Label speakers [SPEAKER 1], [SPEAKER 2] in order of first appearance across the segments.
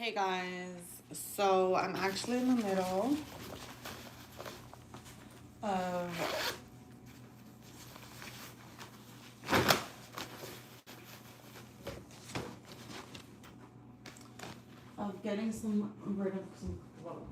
[SPEAKER 1] Hey guys, so I'm actually in the middle of getting rid of some clothes.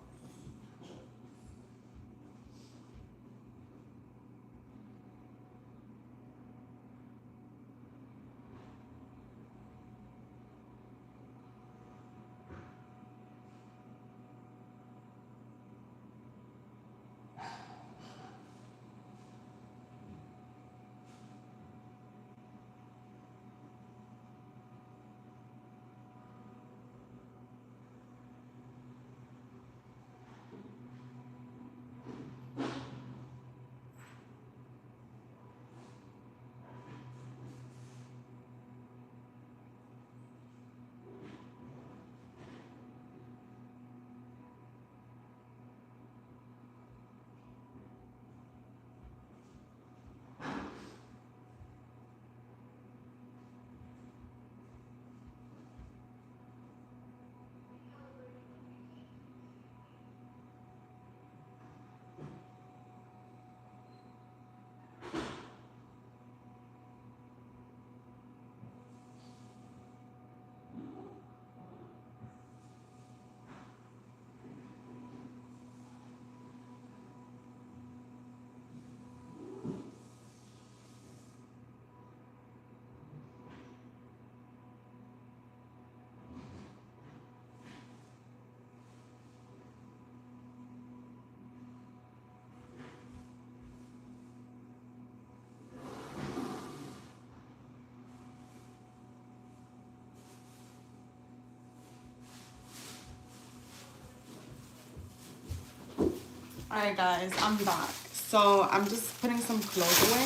[SPEAKER 1] Alright guys, I'm back. So I'm just putting some clothes away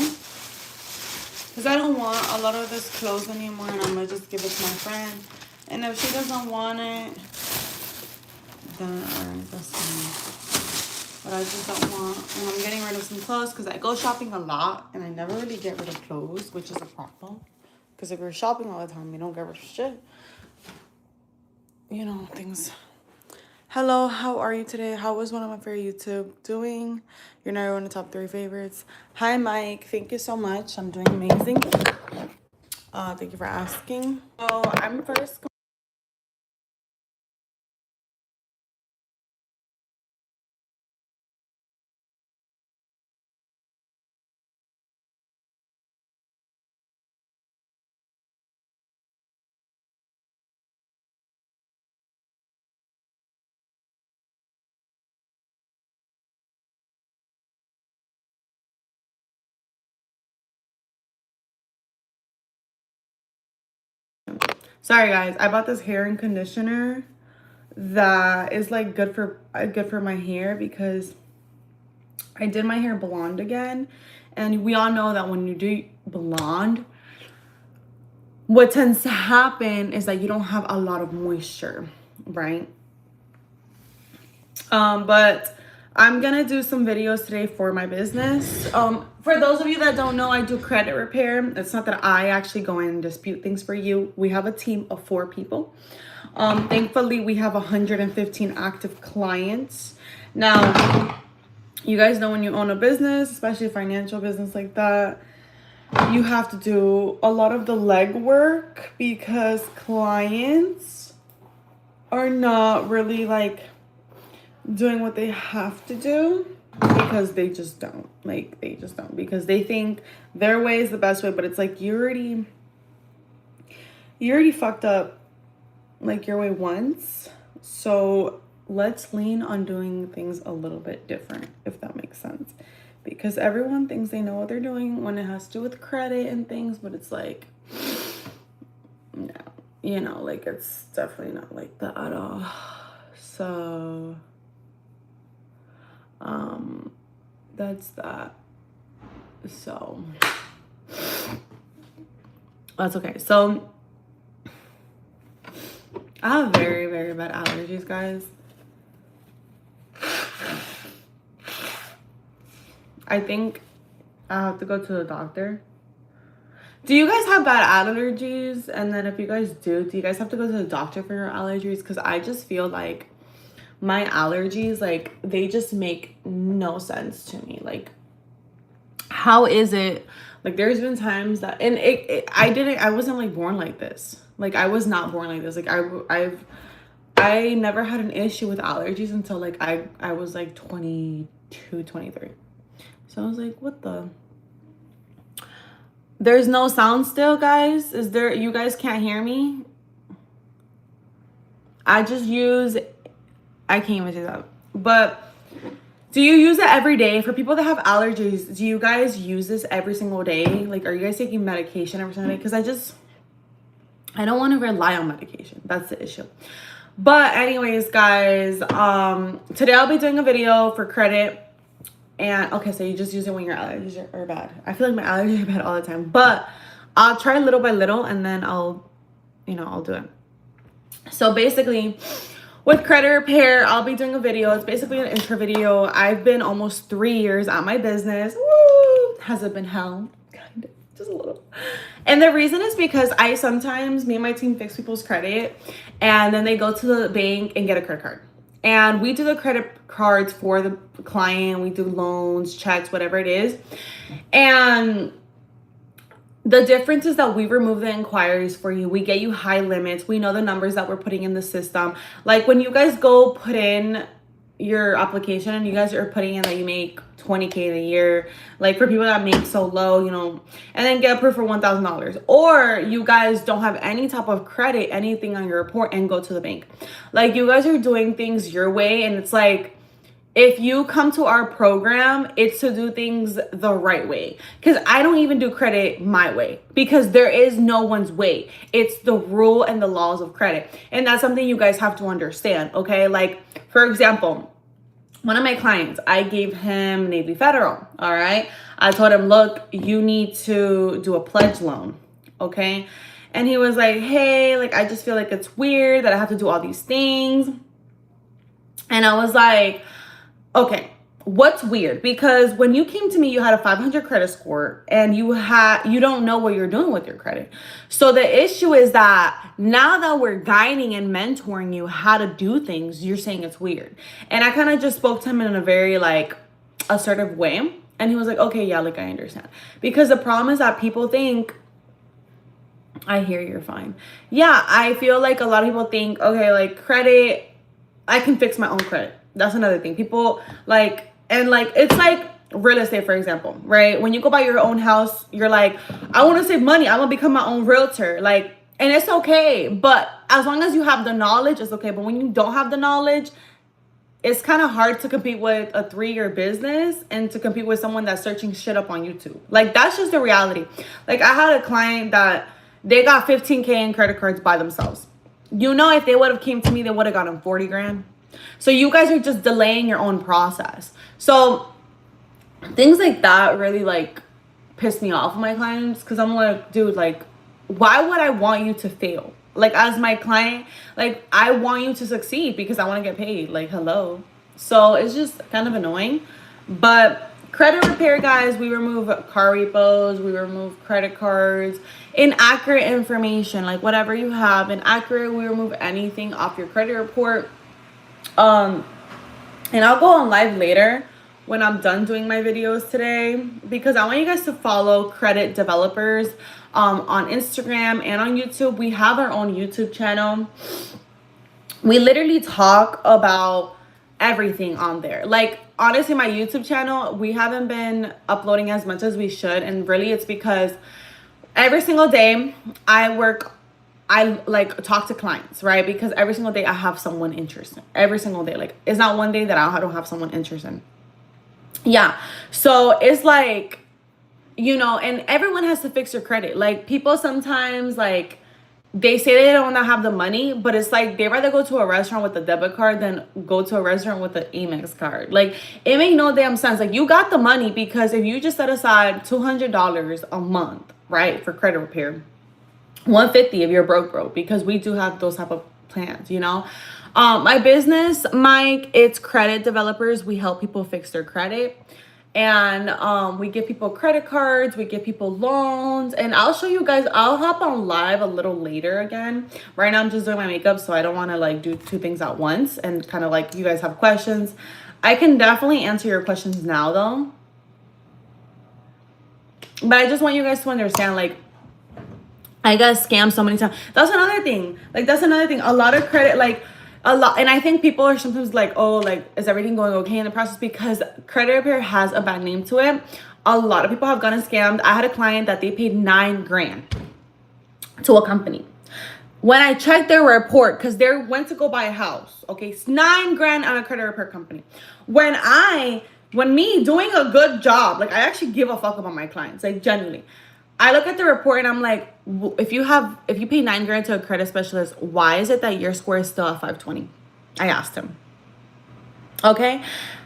[SPEAKER 1] because I don't want a lot of this clothes anymore, and I'm gonna just give it to my friend. And if she doesn't want it, then alright, that's fine. But I just don't want, and I'm getting rid of some clothes because I go shopping a lot and I never really get rid of clothes, which is a problem. Because if you're shopping all the time, you don't get rid of shit. You know, things. Hello, how are you today? How was one of my favorite YouTube doing? You're now one of the top 3 favorites. Hi, Mike. Thank you so much. I'm doing amazing. Thank you for asking. So I'm first. Sorry, guys. I bought this hair and conditioner that is like good for my hair because I did my hair blonde again, and we all know that when you do blonde, what tends to happen is that you don't have a lot of moisture, right? But I'm gonna do some videos today for my business. For those of you that don't know, I do credit repair. It's not that I actually go in and dispute things for you. We have a team of 4 people. Thankfully, we have 115 active clients. Now, you guys know when you own a business, especially a financial business like that, you have to do a lot of the legwork because clients are not really like doing what they have to do because they just don't because they think their way is the best way, but it's like you already fucked up like your way once, so let's lean on doing things a little bit different, if that makes sense, because everyone thinks they know what they're doing when it has to do with credit and things, but it's like, no, you know, like it's definitely not like that at all. So that's that. So that's okay. So I have very, very bad allergies, guys. I think I have to go to the doctor Do you guys have bad allergies? And then if you guys do you guys have to go to the doctor for your allergies? Because I just feel like my allergies, like, they just make no sense to me. Like, how is it? Like, there's been times that, and I wasn't like born like this. Like, I was not born like this. Like, I never had an issue with allergies until like I was like 22, 23. So I was like, what the? There's no sound still, guys. Is there? You guys can't hear me? I can't even say that. But do you use it every day? For people that have allergies, do you guys use this every single day? Like, are you guys taking medication every single day? Because I don't want to rely on medication. That's the issue. But anyways, guys, today I'll be doing a video for credit. And okay, so you just use it when your allergies are bad. I feel like my allergies are bad all the time, but I'll try little by little, and then I'll do it. So basically, with credit repair, I'll be doing a video. It's basically an intro video. I've been almost 3 years at my business. Woo! Has it been hell? Kind of, just a little. And the reason is because me and my team fix people's credit, and then they go to the bank and get a credit card. And we do the credit cards for the client. We do loans, checks, whatever it is. And the difference is that we remove the inquiries for you. We get you high limits. We know the numbers that we're putting in the system. Like, when you guys go put in your application and you guys are putting in that you make $20K a year, like for people that make so low, and then get approved for $1,000, or you guys don't have any type of credit, anything on your report, and go to the bank. Like, you guys are doing things your way, and it's like, if you come to our program, it's to do things the right way. Because I don't even do credit my way, because there is no one's way. It's the rule and the laws of credit. And that's something you guys have to understand, okay? Like, for example, one of my clients, I gave him Navy Federal, all right? I told him, look, you need to do a pledge loan, okay? And he was like, hey, like, I just feel like it's weird that I have to do all these things. And I was like, okay, what's weird? Because when you came to me, you had a 500 credit score, and you don't know what you're doing with your credit. So the issue is that now that we're guiding and mentoring you how to do things, you're saying it's weird. And I kind of just spoke to him in a very like assertive way. And he was like, okay, yeah, like, I understand. Because the problem is that people think, I hear you're fine. Yeah, I feel like a lot of people think, okay, like, credit, I can fix my own credit. That's another thing. People like, and like, it's like real estate, for example, right? When you go buy your own house, you're like, I want to save money. I want to become my own realtor. Like, and it's okay. But as long as you have the knowledge, it's okay. But when you don't have the knowledge, it's kind of hard to compete with a 3-year business and to compete with someone that's searching shit up on YouTube. Like, that's just the reality. Like, I had a client that they got 15K in credit cards by themselves. If they would have came to me, they would have gotten 40 grand. So you guys are just delaying your own process. So things like that really like piss me off with my clients, because I'm like, dude, like, why would I want you to fail? Like, as my client, like, I want you to succeed because I want to get paid. Like, hello. So it's just kind of annoying. But credit repair, guys, we remove car repos, we remove credit cards, inaccurate information, like whatever you have inaccurate, we remove anything off your credit report. And I'll go on live later when I'm done doing my videos today, because I want you guys to follow Credit Developers on Instagram and on YouTube. We have our own YouTube channel. We literally talk about everything on there. Like, honestly, my YouTube channel, we haven't been uploading as much as we should, and really it's because every single day I like talk to clients, right? Because every single day I have someone interested. Every single day. Like, it's not one day that I don't have someone interested. Yeah. So it's like, and everyone has to fix your credit. Like, people sometimes, like, they say they don't have the money, but it's like they rather go to a restaurant with a debit card than go to a restaurant with an Amex card. Like, it make no damn sense. Like, you got the money because if you just set aside $200 a month, right, for credit repair, $150 if you're broke, because we do have those type of plans, My business, Mike, it's Credit Developers. We help people fix their credit. And we give people credit cards, we give people loans, and I'll show you guys. I'll hop on live a little later again. Right now I'm just doing my makeup, so I don't want to like do two things at once and kind of like you guys have questions. I can definitely answer your questions now though, but I just want you guys to understand, like, I got scammed so many times. That's another thing. Like, that's another thing. A lot of credit, like, a lot. And I think people are sometimes like, oh, like, is everything going okay in the process? Because credit repair has a bad name to it. A lot of people have gotten scammed. I had a client that they paid $9 grand to a company. When I checked their report, because they went to go buy a house, okay, it's $9 grand on a credit repair company. When me doing a good job, like, I actually give a fuck about my clients, like, genuinely. I look at the report and I'm like, if you pay $9 grand to a credit specialist, why is it that your score is still at 520? I asked him. Okay.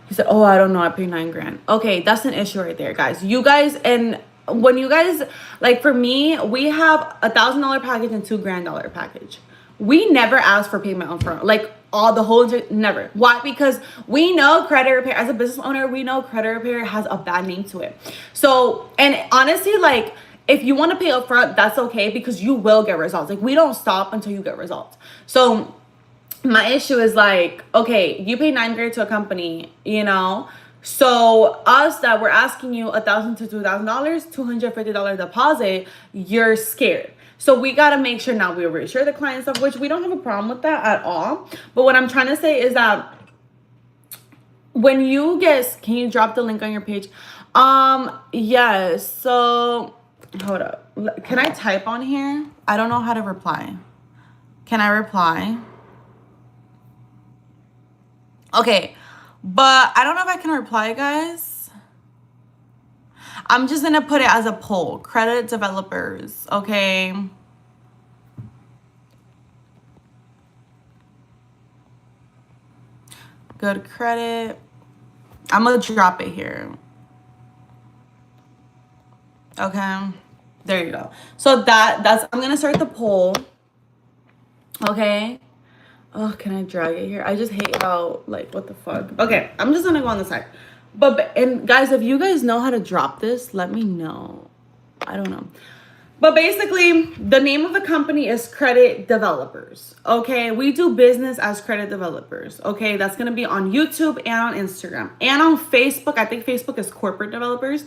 [SPEAKER 1] He said, oh, I don't know. I paid $9 grand. Okay. That's an issue right there, guys. You guys, and when you guys, like for me, we have $1,000 package and $2 grand package. We never ask for payment on front, like never. Why? Because we know credit repair, as a business owner, we know credit repair has a bad name to it. So, and honestly, like, if you want to pay upfront, that's okay, because you will get results. Like, we don't stop until you get results. So my issue is like, okay, you pay $9 grand to a company, you know, so us that we're asking you $1,000 to $2,000, $250 deposit, you're scared. So we got to make sure now we reassure the client stuff, which we don't have a problem with that at all. But what I'm trying to say is that when you can you drop the link on your page? Yes. So hold up. Can I type on here? I don't know how to reply. Can I reply? Okay. But I don't know if I can reply, guys. I'm just going to put it as a poll. Credit developers. Okay. Good credit. I'm going to drop it here. Okay. There you go. So that's, I'm going to start the poll. Okay. Oh, can I drag it here? I just hate how, like, what the fuck? Okay, I'm just gonna go on the side. And guys, if you guys know how to drop this, let me know. I don't know. But basically, the name of the company is Credit Developers. Okay, we do business as Credit Developers. Okay, that's gonna be on YouTube and on Instagram and on Facebook. I think Facebook is Corporate Developers.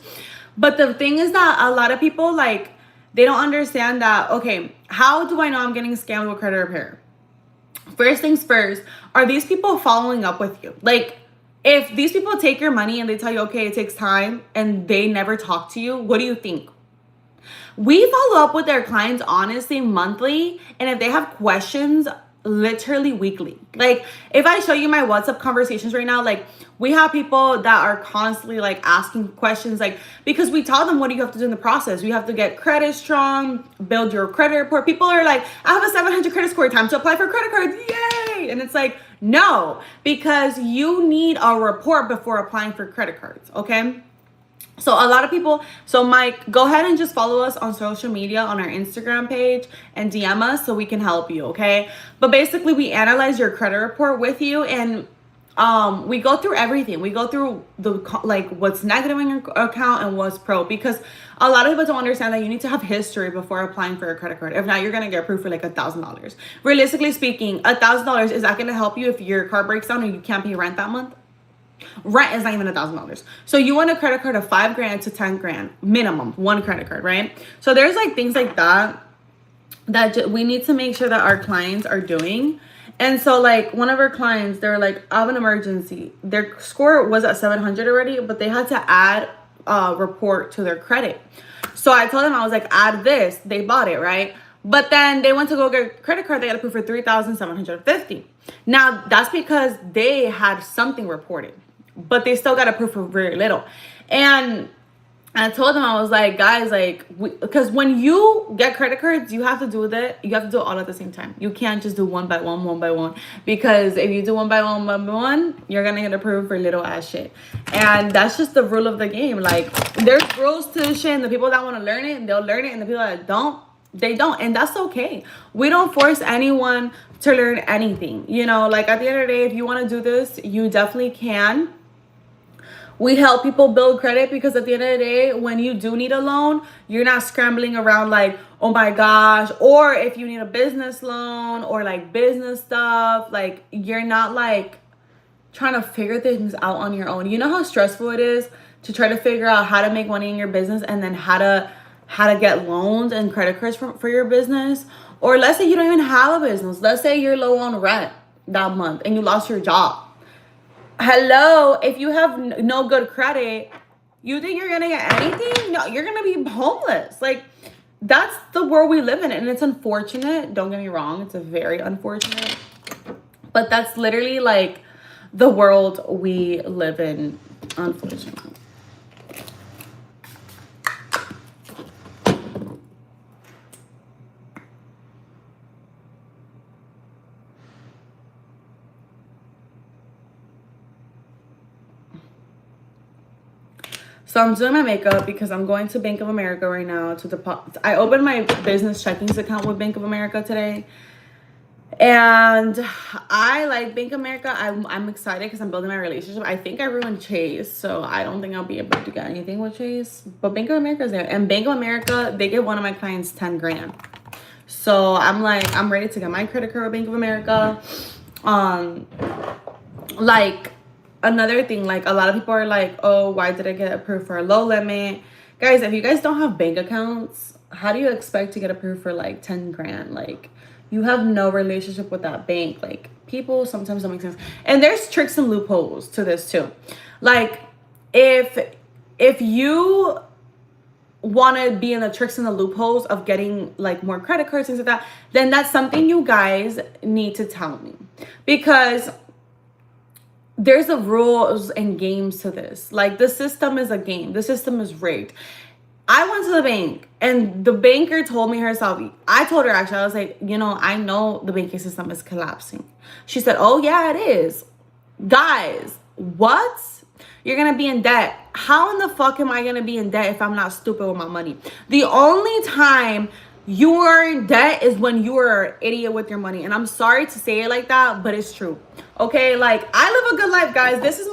[SPEAKER 1] But the thing is that a lot of people, like, they don't understand that, okay, how do I know I'm getting scammed with credit repair? First things first, are these people following up with you? Like, if these people take your money and they tell you, okay, it takes time, and they never talk to you, what do you think? We follow up with our clients, honestly, monthly. And if they have questions, literally weekly. Like, if I show you my WhatsApp conversations right now, like, we have people that are constantly like asking questions, like, because we tell them, what do you have to do in the process? You have to get credit strong, build your credit report. People are like, I have a 700 credit score, time to apply for credit cards, yay! And it's like, no, because you need a report before applying for credit cards, okay? So a lot of people, so Mike, go ahead and just follow us on social media, on our Instagram page, and DM us so we can help you, okay? But basically, we analyze your credit report with you, and we go through everything. We go through like what's negative in your account and what's pro, because a lot of people don't understand that you need to have history before applying for a credit card. If not, you're gonna get approved for like $1,000. Realistically speaking, $1,000, is that gonna help you if your car breaks down and you can't pay rent that month? Rent is not even $1,000. So you want a credit card of 5 grand to 10 grand minimum, one credit card, right? So there's like things like that we need to make sure that our clients are doing. And so like one of our clients, they're like, I have an emergency. Their score was at 700 already, but they had to add a report to their credit. So I told them, I was like, add this. They bought it, right? But then they went to go get a credit card. They got approved for $3,750. Now that's because they had something reported, but they still got approved for very little. And I told them, I was like, guys, like, because when you get credit cards, you have to do that. You have to do it all at the same time. You can't just do one by one, because if you do one by one, you're gonna get approved for little ass shit. And that's just the rule of the game. Like, there's rules to the shit, and the people that want to learn it, they'll learn it, and the people that don't, they don't. And that's okay. We don't force anyone to learn anything. You know, like, at the end of the day, if you want to do this, you definitely can. We help people build credit because at the end of the day, when you do need a loan, you're not scrambling around like, oh my gosh. Or if you need a business loan or like business stuff, like you're not like trying to figure things out on your own. You know how stressful it is to try to figure out how to make money in your business and then how to get loans and credit cards for your business. Or let's say you don't even have a business. Let's say you're low on rent that month and you lost your job. Hello, if you have no good credit, you think you're gonna get anything? No, you're gonna be homeless. Like, that's the world we live in, and it's unfortunate. Don't get me wrong, it's a very unfortunate, but that's literally like the world we live in, unfortunately. So I'm doing my makeup because I'm going to Bank of America right now to deposit. I opened my business checkings account with Bank of America today. And I like Bank of America. I'm excited because I'm building my relationship. I think I ruined Chase, so I don't think I'll be able to get anything with Chase. But Bank of America is there. And Bank of America, they give one of my clients 10 grand. So I'm like, I'm ready to get my credit card with Bank of America. Like, another thing, like a lot of people are like, oh, why did I get approved for a low limit? Guys, if you guys don't have bank accounts, how do you expect to get approved for like 10 grand? Like, you have no relationship with that bank. Like, people sometimes don't make sense. And there's tricks and loopholes to this too. Like, if you want to be in the tricks and the loopholes of getting like more credit cards, things like that, then that's something you guys need to tell me, because there's a rules and games to this. Like, the system is a game. The system is rigged. I went to the bank and the banker told me herself, I told her actually, I was like, you know, I know the banking system is collapsing. She said, oh yeah, it is. Guys, what? You're going to be in debt. How in the fuck am I going to be in debt if I'm not stupid with my money? The only time you are in debt is when you are an idiot with your money. And I'm sorry to say it like that, but it's true. Okay, like, I live a good life, guys. This is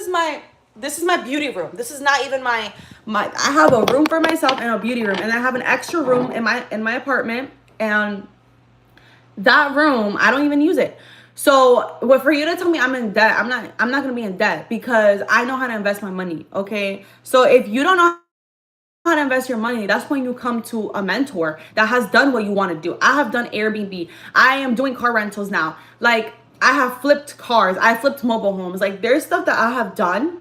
[SPEAKER 1] my beauty room. This is not even my I have a room for myself and a beauty room, and I have an extra room in my apartment, and that room I don't even use it. So for you to tell me I'm in debt, I'm not gonna be in debt because I know how to invest my money. Okay, so if you don't know how to invest your money, that's when you come to a mentor that has done what you want to do. I have done Airbnb. I am doing car rentals now. Like, I have flipped cars. I flipped mobile homes. Like, there's stuff that I have done.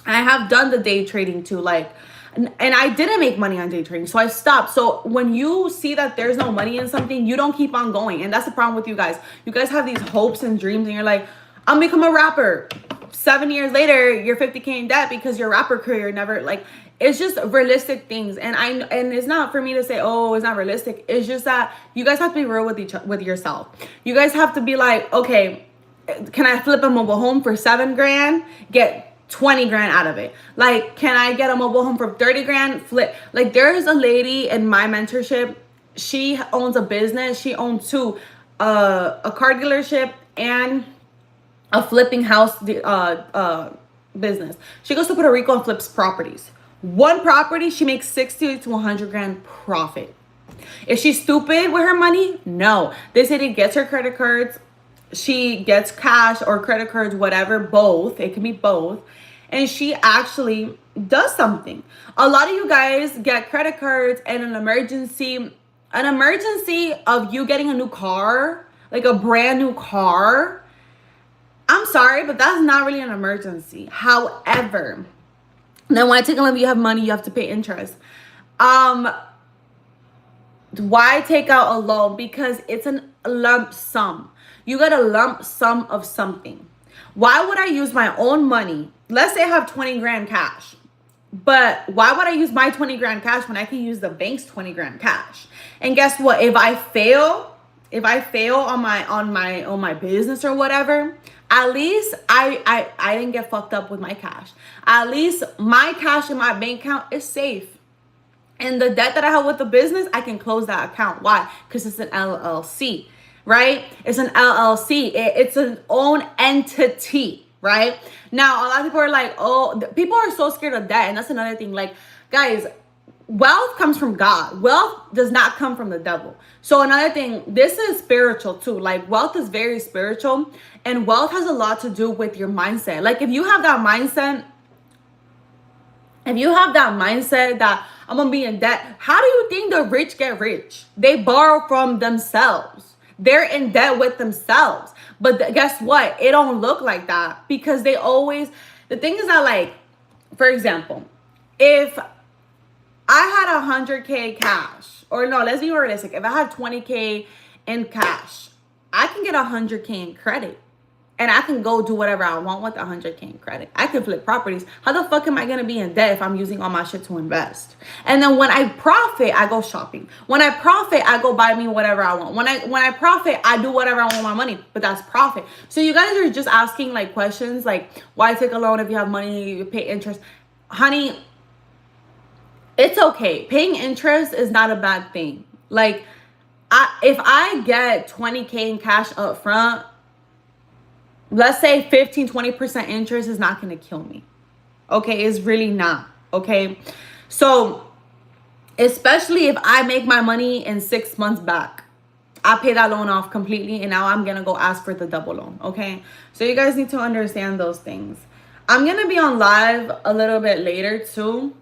[SPEAKER 1] I have done the day trading too. Like, and I didn't make money on day trading, so I stopped. So when you see that there's no money in something, you don't keep on going. And that's the problem with you guys. You guys have these hopes and dreams, and you're like, I'll become a rapper. 7 years later, you're 50K in debt because your rapper career never, like, it's just realistic things. And it's not for me to say, oh, it's not realistic. It's just that you guys have to be real with yourself. You guys have to be like, okay, can I flip a mobile home for 7 grand? Get 20 grand out of it. Like, can I get a mobile home for 30 grand? Flip. Like, there's a lady in my mentorship. She owns a business. She owns two, a car dealership and a flipping house business. She goes to Puerto Rico and flips properties. One property, she makes 60 to 100 grand profit. Is she stupid with her money? No. This lady gets her credit cards. She gets cash or credit cards, whatever, both. It can be both. And she actually does something. A lot of you guys get credit cards and an emergency of you getting a new car, like a brand new car. I'm sorry, but that's not really an emergency. However, then when I take a loan, you have money, you have to pay interest. Why take out a loan? Because it's a lump sum. You get a lump sum of something. Why would I use my own money? Let's say I have 20 grand cash. But why would I use my 20 grand cash when I can use the bank's 20 grand cash? And guess what? If I fail on my business or whatever, at least I didn't get fucked up with my cash. At least my cash in my bank account is safe. And the debt that I have with the business, I can close that account. Why? Because it's an LLC, right? It's an LLC. It's an own entity.
[SPEAKER 2] right? Now, a lot of people are like, oh, people are so scared of debt. And that's another thing. Like, guys, wealth comes from God. Wealth does not come from the devil. So another thing, this is spiritual too. Like, wealth is very spiritual, and wealth has a lot to do with your mindset. Like, if you have that mindset, that I'm gonna be in debt, how do you think the rich get rich? They borrow from themselves. They're in debt with themselves. But guess what? It don't look like that, because they always, the thing is that, like, for example, if I had 100K cash, or no, let's be realistic. If I had 20K in cash, I can get 100K in credit. And I can go do whatever I want with 100K in credit. I can flip properties. How the fuck am I going to be in debt if I'm using all my shit to invest? And then when I profit, I go shopping. When I profit, I go buy me whatever I want. When I profit, I do whatever I want with my money. But that's profit. So you guys are just asking like questions like, why take a loan if you have money, you pay interest? Honey, it's okay. Paying interest is not a bad thing. Like, if I get 20K in cash up front, let's say 15-20% interest is not going to kill me. Okay, it's really not. Okay, so especially if I make my money in 6 months back, I pay that loan off completely, and now I'm going to go ask for the double loan. Okay, so you guys need to understand those things. I'm going to be on live a little bit later too,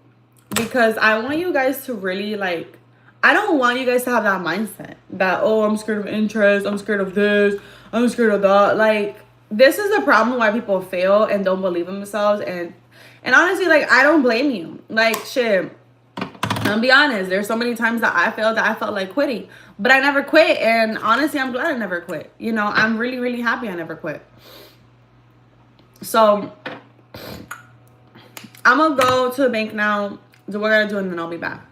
[SPEAKER 2] because I want you guys to really, like, I don't want you guys to have that mindset that, oh, I'm scared of interest, I'm scared of this, I'm scared of that. Like, this is the problem why people fail and don't believe in themselves. And honestly, like, I don't blame you. Like, shit, I'll be honest, there's so many times that I failed that I felt like quitting, but I never quit. And honestly, I'm glad I never quit. You know, I'm really, really happy I never quit. So I'm gonna go to the bank now, do what I gotta do, and then I'll be back.